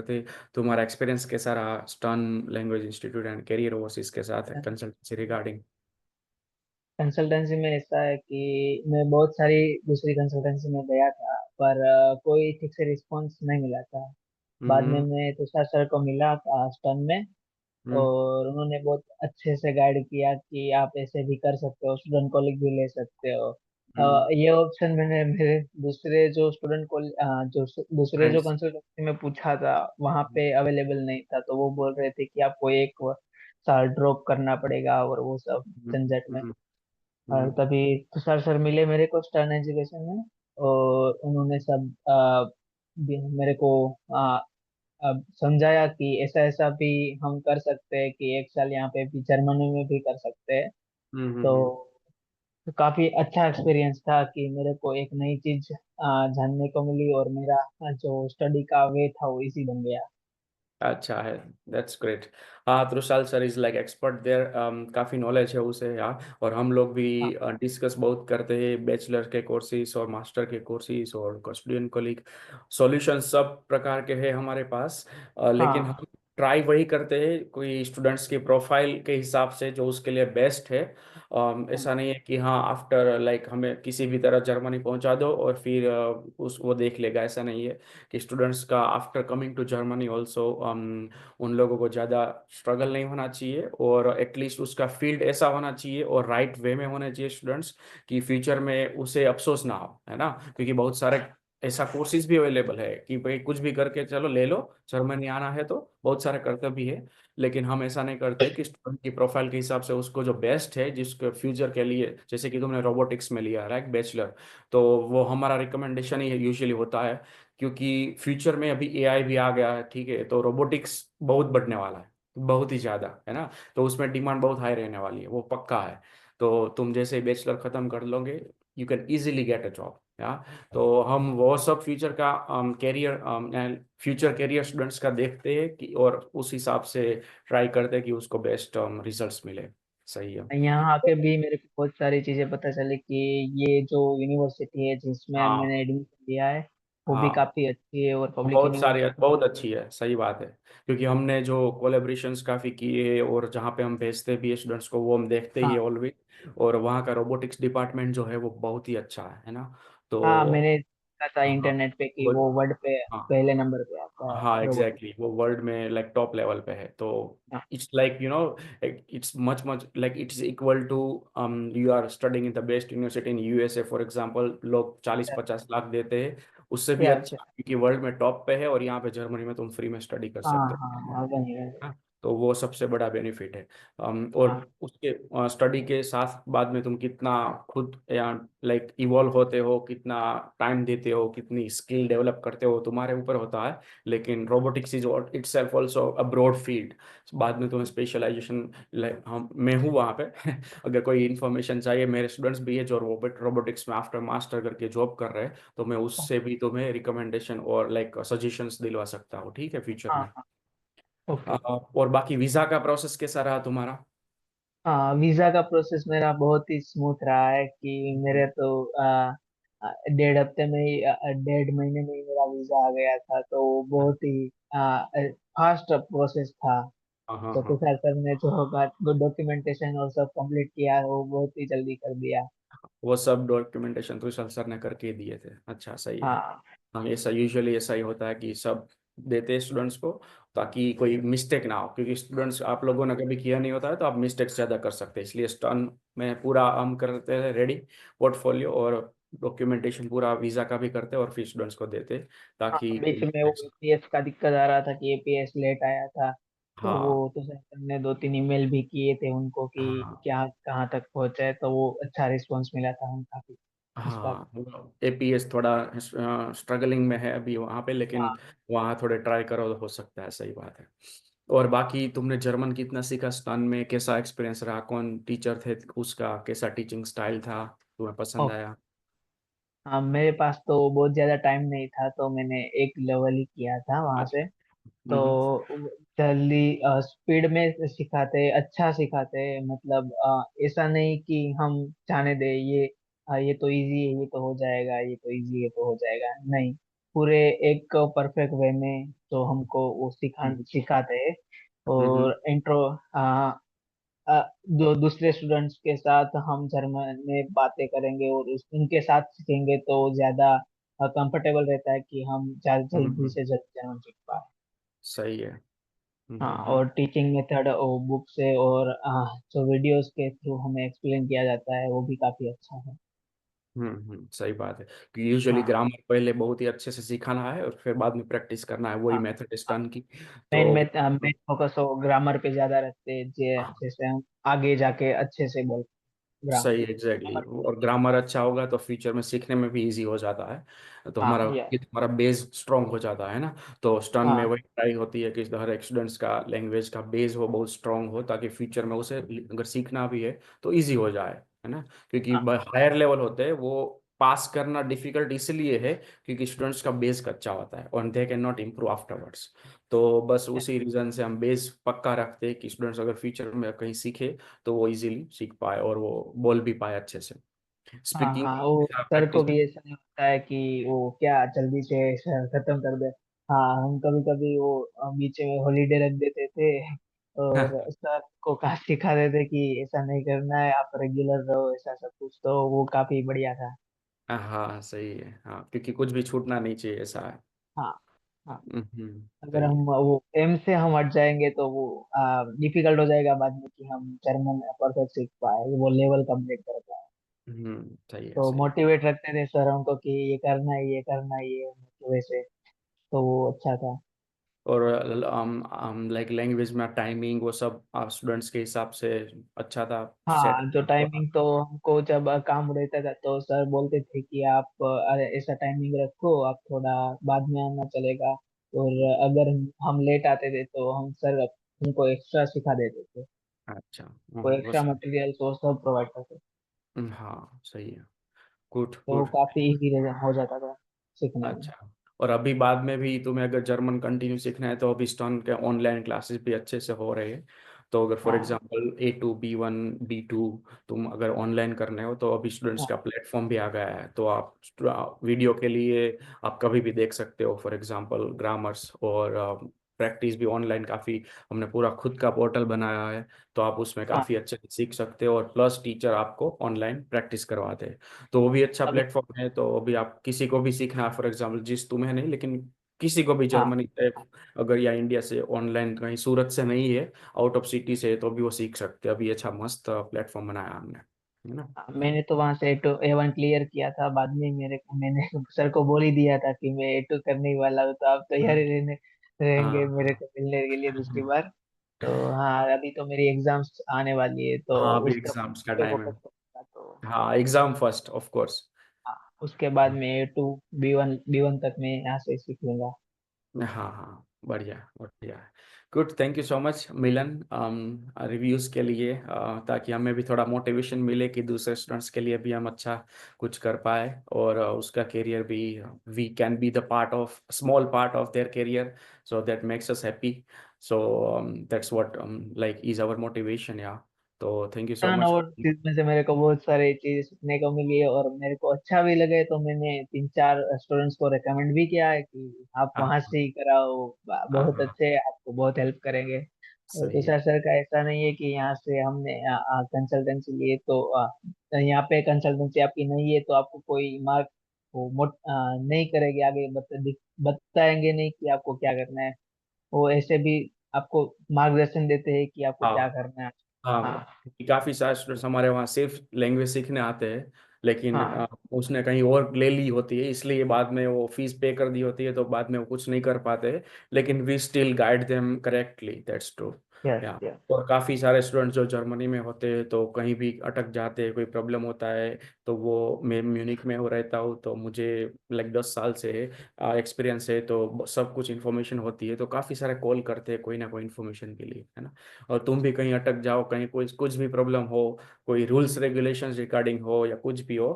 थे, तुम्हारा एक्सपीरियंस कैसा रहा stern language institute and career overseas के साथ कंसल्टेंसी रिगार्डिंग? कंसल्टेंसी में ऐसा है कि मैं बहुत सारी दूसरी कंसल्टेंसी में गया था, पर कोई ठीक से रिस्पॉन्स नहीं मिला था। बाद में हम्म। मैं तुषार सर को मिला था स्टर्न में, हम्म। और उन्होंने बहुत अच्छे से गाइड किया कि आप ऐसे भी कर सकते हो, स्टूडेंट कॉलेज भी ले सकते हो। हम्म। ये ऑप्शन मैंने मेरे दूसरे जो स्टूडेंट कॉलेज जो दूसरे जो फ्रेंड्स। कंसल्टेंसी में पूछा था, वहाँ पे अवेलेबल नहीं था। तो वो बोल रहे थे कि आपको एक साल ड्रॉप करना पड़ेगा और वो सब झंझट में। हम्म। और हम्म। तभी तुषार सर मिले मेरे को स्टर्न एजुकेशन में, और उन्होंने सब मेरे को अब समझाया कि ऐसा ऐसा भी हम कर सकते हैं, कि एक साल यहाँ पे भी जर्मनी में भी कर सकते हैं। हम्म। तो काफी अच्छा एक्सपीरियंस था कि मेरे को एक नई चीज जानने को मिली, और मेरा जो स्टडी का वे था वो इजी बन गया। अच्छा है। That's great. हाँ, Trushal sir is like expert there, काफ़ी नॉलेज है उसे यार। और हम लोग भी हाँ डिस्कस बहुत करते हैं बैचलर के कोर्सेज और मास्टर के कोर्सेज और स्टूडेंट कोलिग सॉल्यूशन सब प्रकार के हैं हमारे पास। लेकिन हाँ हम ट्राई वही करते हैं कोई स्टूडेंट्स की प्रोफाइल के हिसाब से जो उसके लिए बेस्ट है। हाँ ऐसा नहीं है कि हाँ आफ्टर लाइक हमें किसी भी तरह जर्मनी पहुंचा दो और फिर उस वो देख लेगा, ऐसा नहीं है। कि स्टूडेंट्स का after coming to Germany also उन लोगों को ज़्यादा स्ट्रगल नहीं होना चाहिए और एटलीस्ट उसका फील्ड ऐसा होना चाहिए और राइट वे में होने चाहिए स्टूडेंट्स, कि फ्यूचर में उसे अफसोस ना हो, है ना। क्योंकि बहुत सारे ऐसा कोर्सेज भी अवेलेबल है कि भाई कुछ भी करके चलो ले लो, जर्मनी आना है तो बहुत सारे करते भी है। लेकिन हम ऐसा नहीं करते कि स्टूडेंट की प्रोफाइल के हिसाब से उसको जो बेस्ट है जिसके फ्यूचर के लिए, जैसे कि तुमने रोबोटिक्स में लिया राइट बैचलर, तो वो हमारा रिकमेंडेशन ही यूजुअली होता है। क्योंकि फ्यूचर में अभी एआई भी आ गया है, ठीक है, तो रोबोटिक्स बहुत बढ़ने वाला है, बहुत ही ज़्यादा, है ना। तो उसमें डिमांड बहुत हाई रहने वाली है, वो पक्का है। तो तुम जैसे ही बैचलर खत्म कर लोगे, you can easily get a job या। तो हम वो सब फ्यूचर का कैरियर फ्यूचर कैरियर स्टूडेंट्स का देखते हैं कि और उस हिसाब से ट्राई करते हैं कि उसको बेस्ट रिजल्ट्स मिले। सही है। यहाँ आके भी मेरे को बहुत सारी चीजें पता चली कि ये जो यूनिवर्सिटी है जिसमें हाँ। मैंने एडमिशन लिया है, वो भी हाँ, काफी अच्छी है और पब्लिक बहुत सारी यूनिवर्सिटी। बहुत अच्छी है, सही बात है। क्योंकि हमने जो कोलेब्रेशंस काफ़ी किए हैं और जहाँ पे हम भेजते भी स्टूडेंट्स को वो हम देखते ही है हाँ ऑलवेज। और वहाँ का रोबोटिक्स डिपार्टमेंट जो है वो बहुत ही अच्छा है ना। हाँ, तो मैंने देखा था हाँ। इंटरनेट पे कि वो वो वर्ल्ड पे हाँ। पहले नंबर पे आता हाँ है रोबोटिक्स। एग्जैक्टली, वो वर्ल्ड में लाइक टॉप लेवल पे है। तो हाँ it's like it's much much like it's equal to you are studying in the best university in USA for example, लोग 40-50 लाख देते हैं। उससे भी अच्छा। अच्छा क्योंकि वर्ल्ड में टॉप पे है और यहाँ पे जर्मनी में तुम फ्री में स्टडी कर हाँ सकते हाँ हो। हाँ, वही वही। हाँ, तो वो सबसे बड़ा बेनिफिट है। और हाँ उसके स्टडी के साथ बाद में तुम कितना खुद या लाइक इवॉल्व होते हो, कितना टाइम देते हो, कितनी स्किल डेवलप करते हो, तुम्हारे ऊपर होता है। लेकिन robotics is itself also a broad field. बाद में तुम्हें स्पेशलाइजेशन, हम मैं हूँ वहाँ पे अगर कोई इन्फॉर्मेशन चाहिए, मेरे स्टूडेंट्स भी है जो रोबोटिक्स में आफ्टर मास्टर करके जॉब कर रहे हैं, तो मैं उससे भी तुम्हें रिकमेंडेशन और लाइक सजेशंस दिलवा सकता हूँ, ठीक है, फ्यूचर हाँ में। हाँ। ओके। और बाकी वीजा का प्रोसेस कैसा रहा तुम्हारा? हाँ, वीजा का प्रोसेस मेरा बहुत ही स्मूथ रहा है कि मेरे तो 1.5 हफ्ते में ही 1.5 महीने में ही मेरा वीजा आ गया था। तो बहुत ही फास्ट प्रोसेस था। हाँ हाँ तो हाँ। तुषार सर ने जो होगा डॉक्यूमेंटेशन और सब कंप्लीट किया, वो बहुत ही जल्दी कर दिया। वो सब डॉक्यूमेंटेशन तो विशाल सर ने करके दिए थे, अच्छा सही है। हाँ हाँ, ऐसा यूजुअली ऐसा ही होता है कि सब देते हैं स्टूडेंट्स को, ताकि कोई मिस्टेक ना हो। क्योंकि स्टूडेंट्स आप लोगों ने कभी किया नहीं होता है तो आप मिस्टेक्स ज़्यादा कर सकते हैं, इसलिए स्टर्न में पूरा हम करते हैं रेडी पोर्टफोलियो और डॉक्यूमेंटेशन पूरा वीज़ा का भी करते हैं और फिर स्टूडेंट्स को देते हैं, हाँ, ताकि बीच में वो एपीएस का दिक्कत आ रहा था कि एपीएस लेट आया था। तो वो हाँ तुषार सर ने 2-3 ईमेल भी किए थे उनको कि हाँ क्या कहाँ तक पहुंचा है, तो वो अच्छा रिस्पॉन्स मिला था हम काफी इस बात। हाँ। एपीएस थोड़ा स्ट्रगलिंग में है अभी वहाँ पे, लेकिन हाँ वहाँ थोड़े ट्राई करो तो हो सकता है, सही बात है। और बाकी तुमने जर्मन कितना सीखा स्टन में, कैसा एक्सपीरियंस रहा, कौन टीचर थे, उसका कैसा टीचिंग स्टाइल था, तुम्हें पसंद ओके। आया? हाँ, मेरे पास तो बहुत ज्यादा टाइम नहीं था, तो मैंने एक लेवल ही किया था वहां अच्छा। से। तो जल्दी स्पीड में सिखाते, अच्छा सिखाते। मतलब ऐसा नहीं कि हम जाने दे ये ये तो इजी है, ये तो हो जाएगा, ये तो इजी है तो हो जाएगा, नहीं। पूरे एक परफेक्ट वे में जो हमको वो सिखाते हैं। हम्म और इंट्रो दूसरे स्टूडेंट्स के साथ हम जर्मन में बातें करेंगे और उनके साथ सीखेंगे तो ज्यादा कंफर्टेबल रहता है कि हम जल्दी हम्म, से जल्दी जर्मन सीख पाए। सही है। हाँ, और टीचिंग मेथड वो बुक से और जो वीडियोस के थ्रू हमें एक्सप्लेन किया जाता है वो भी काफी अच्छा है। सही बात है कि यूजुअली हाँ ग्रामर पहले बहुत ही अच्छे से सीखाना है और फिर बाद में प्रैक्टिस करना है, वही हाँ मेथड स्टन की। मेन तो में मेन फोकस वो ग्रामर पे ज्यादा रखते हैं, जैसे हम आगे जाके अच्छे से बोल सही, एग्जैक्टली ग्रामर। exactly। और ग्रामर अच्छा होगा तो फ्यूचर में सीखने में भी इजी हो जाता है, तो हाँ हमारा या हमारा बेस स्ट्रांग हो जाता है ना। तो स्टन में हाँ वही ट्राई होती है कि हर एक स्टूडेंट्स का लैंग्वेज का बेस हो बहुत स्ट्रांग हो, ताकि फ्यूचर में उसे अगर सीखना भी है तो इजी हो जाए, है ना। क्योंकि हाँ हायर लेवल होते हैं वो पास करना डिफिकल्ट इसलिए है क्योंकि स्टूडेंट्स का बेस कच्चा होता है और they can not improve afterwards. तो बस उसी रीजन से हम बेस पक्का रखते हैं कि स्टूडेंट्स अगर फ्यूचर में कहीं सीखे तो वो इजीली सीख पाए और वो बोल भी पाए अच्छे से। हाँ स्पीकिंग हाँ, वो सर को प्रैक्टिस। भी ऐसा नहीं होता है कि वो क्या जल्दी से खत्म कर दे। हाँ, हम कभी कभी वो बीच में हॉलीडे रख देते थे और सर को काफी सिखा देते कि ऐसा नहीं करना है, आप रेगुलर रहो, ऐसा सब कुछ, तो वो काफी बढ़िया था। हाँ सही है, हाँ क्योंकि कुछ भी छूटना नहीं चाहिए, ऐसा है। हाँ हाँ, अगर सही हम है। वो एम से हम हट जाएंगे तो वो डिफिकल्ट हो जाएगा बाद में कि हम जर्मन परफेक्ट सीख पाए, वो लेवल कंप्लीट कर पाए। सही है, तो सही है। मोटिवेट रखते थे सर हमको कि ये करना है, ये करना है, ये वैसे, तो वो अच्छा था। और लाइक लैंग्वेज में टाइमिंग वो सब स्टूडेंट्स के हिसाब से अच्छा था सेट। हाँ, जो टाइमिंग तो हमको जब काम रहता था तो सर बोलते थे कि आप अरे ऐसा टाइमिंग रखो, आप थोड़ा बाद में आना चलेगा। और अगर हम लेट आते थे तो हम सर हमको एक्स्ट्रा सिखा देते थे, अच्छा। वो एक्स्ट्रा बस। मटेरियल तो सब प्रोवाइड करते थे। हाँ सही है। गुड तो वो गुड। काफी इजी हो जाता था सीखने में। अच्छा। और अभी बाद में भी तुम्हें अगर जर्मन कंटिन्यू सीखना है तो अभी स्टन के ऑनलाइन क्लासेस भी अच्छे से हो रहे हैं। तो अगर फॉर हाँ एग्जांपल A2 B1 B2 तुम अगर ऑनलाइन करने हो तो अभी स्टूडेंट्स हाँ का प्लेटफॉर्म भी आ गया है, तो आप वीडियो के लिए आप कभी भी देख सकते हो, फॉर एग्जांपल ग्रामर्स और प्रैक्टिस भी ऑनलाइन काफ़ी। हमने पूरा खुद का पोर्टल बनाया है, तो आप उसमें हाँ। काफ़ी अच्छे से सीख सकते हो और प्लस टीचर आपको ऑनलाइन प्रैक्टिस करवाते हैं। तो वो भी अच्छा अभी प्लेटफॉर्म है। तो अभी आप किसी को भी सीखना है, फॉर एग्जांपल जिस तुम्हें नहीं लेकिन किसी को भी हाँ जर्मनी से अगर या इंडिया से ऑनलाइन कहीं सूरत से नहीं है, आउट ऑफ सिटी से है, तो भी वो सीख सकते हैं। अभी अच्छा मस्त प्लेटफॉर्म बनाया हमने, है ना। हाँ, मैंने तो वहां से A1 क्लियर किया था, बाद में मैंने सर को बोल ही दिया था कि मैं A2 करने ही वाला हूँ, तो आप तैयारी रहने रहेंगे मेरे हाँ को मिलने के लिए दूसरी बार। तो हाँ, अभी तो मेरी एग्जाम्स आने वाली है तो हाँ अभी उसका एग्जाम्स का पे टाइम है। फोकस करूंगा। तो हाँ एग्जाम फर्स्ट ऑफ कोर्स। हाँ, उसके बाद मैं A2 B1 तक मैं यहाँ से सीख लूंगा। हाँ हाँ, बढ़िया बढ़िया। Good, thank you so much Milan reviews के लिए, ताकि हमें भी थोड़ा मोटिवेशन मिले कि दूसरे स्टूडेंट्स के लिए भी हम अच्छा कुछ कर पाए और उसका करियर भी we can be the part of small part of their career, so that makes us happy. So that's what like is our motivation yeah. तो thank you so turn much. Over में से मेरे को बहुत सारी चीजें सीखने को मिली और मेरे को अच्छा भी लगे, तो मैंने 3-4 स्टूडेंट्स को रेकमेंड भी किया है कि आप हाँ वहां से ही कराओ, हाँ बहुत हाँ, अच्छे हैं, आपको बहुत हेल्प करेंगे। और सही है। तुषार सर का ऐसा नहीं है कि यहाँ से हमने कंसल्टेंसी लिए तो यहाँ पे कंसल्टेंसी आपकी नहीं है तो आपको कोई मार्क वो नहीं करेगी आगे, बताएंगे नहीं कि आपको क्या करना है। वो ऐसे भी आपको मार्गदर्शन देते हैं कि आपको क्या हाँ करना है। हाँ, हाँ क्योंकि काफी सारे स्टूडेंट्स हमारे वहाँ सिर्फ लैंग्वेज सीखने आते हैं, लेकिन हाँ, उसने कहीं और ले ली होती है, इसलिए बाद में वो फीस पे कर दी होती है, तो बाद में वो कुछ नहीं कर पाते। लेकिन we still guide them correctly, that's true. Yes yeah yes. और काफी सारे स्टूडेंट्स जो जर्मनी में होते हैं तो कहीं भी अटक जाते हैं, कोई प्रॉब्लम होता है, तो वो मैं म्यूनिक में हो रहता हूँ तो मुझे लाइक 10 साल से एक्सपीरियंस है, तो सब कुछ इन्फॉर्मेशन होती है, तो काफी सारे कॉल करते हैं कोई ना कोई इन्फॉर्मेशन के लिए, है ना। और तुम भी कहीं अटक जाओ, कहीं कोई कुछ भी प्रॉब्लम हो, कोई रूल्स रेगुलेशंस रिगार्डिंग हो या कुछ भी हो,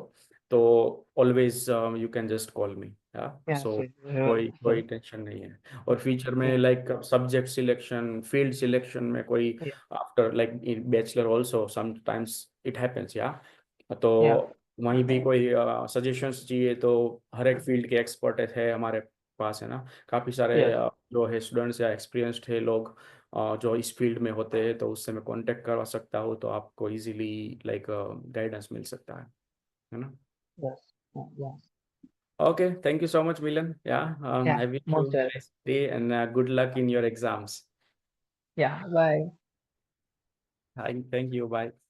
तो always you can just call me. Yes so yes कोई सर। कोई टेंशन नहीं है। और फ्यूचर में like subject selection, field selection में कोई after like in bachelor also sometimes it happens या, या तो वहीं भी कोई सजेशंस चाहिए तो हर एक फील्ड के एक्सपर्ट है हमारे पास, है ना? काफ़ी सारे यस। जो है स्टूडेंट्स या एक्सपीरियंस्ड है लोग जो इस फील्ड में होते हैं, तो उससे मैं कॉन्टेक्ट करवा सकता हूँ, तो आपको इजीली लाइक गाइडेंस मिल सकता है ना? Yes. Yes. Okay, thank you so much, Milan. Yeah, या I wish you most a welcome. nice day and good luck in your exams. या बाय। Thank you. Bye.